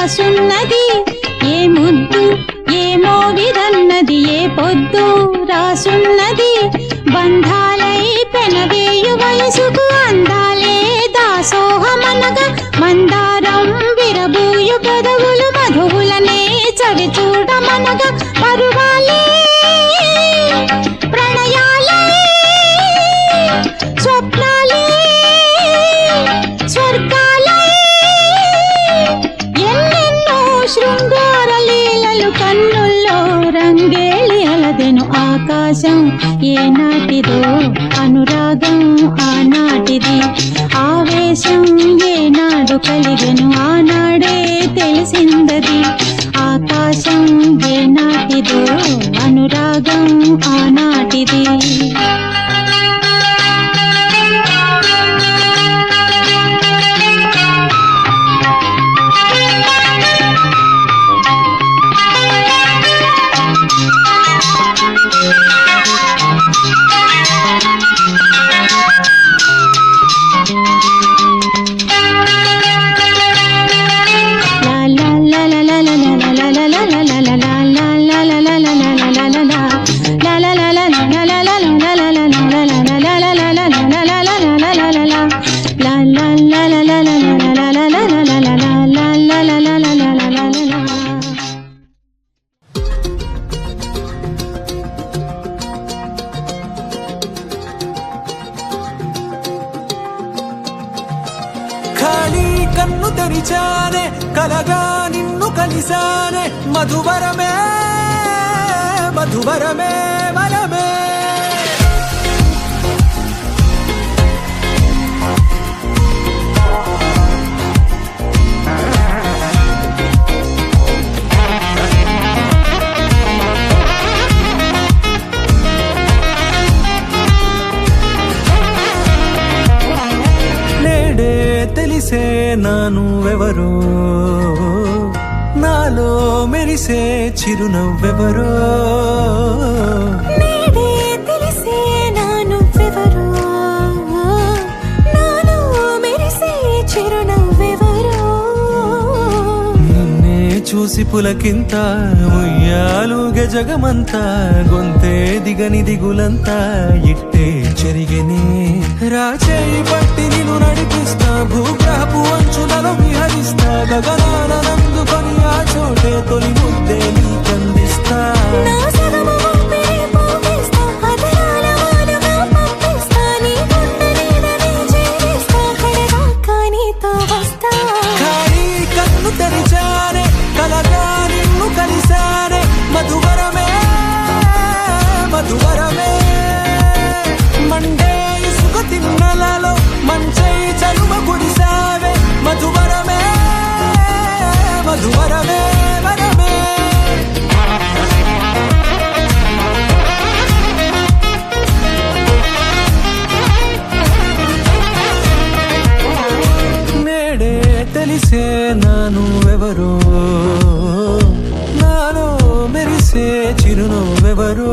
రాసున్నది ఏ ముద్దు ఏమో విరన్నది ఏ పొద్దు రాసున్నది బంధాలై పెనవేయు వయసుకు అందాలే దాసోహమనగా మందారం విరబూయు పెదవులు మధువులనే చవి చూడమనగా పరువాలే ప్రణయాలే స్వప్నాలే స్వర్గాలే ఎన్నెన్నో శృంగార లీలలు కన్నుల్లో రంగేలి అలదెను ఆకాశం ఏనాటిదో అనురాగం ఆనాటిది ఆవేశం ఏనాడు కలిగెను ఆనాడే తెలిసిందది ఆకాశం ఏనాటిదో అనురాగం ఆనాటిది కన్ను తెరిచానే కలగా నిన్ను కలిసానే మధువరమే మధువరమే వరమే తెలిసే నానువెవరో నాలో మెరిసే చిరునవ్వెవరో నేడే తెలిసే నానువెవరో నాలో మెరిసే చిరునవ్వెవరో నిన్నే చూసి పులకింత ఉయ్యాలుగే జగమంతా గొంతే దిగని దిగులంతా ఇట్టే చెరిగెనే రాచేయి పట్టి నిన్ను నడిపిస్తా భూగ్రహపు అంచులలో విహరిస్తా గగనాన నందుకొని ఆ చోటే తొలి ముద్దే నీకందిస్తా నా సగము ఊపిరి పోగిస్తా అదరాల వానగా పంపిస్తా నీ గుండె నీడనే చేరిస్తా కడదాకా నీతో వస్తా ఖాళీ కన్ను తెరిచానే కలగా నిన్ను కలిసానే మధువరమే మధువరమే మండే ఇసుక తిన్నెలలో మంచై చలువ కురిసావే మధువరమే మధువరమే వరమే నేడే తెలిసే నానువెవరో నాలో మెరిసే చిరునవ్వెవరో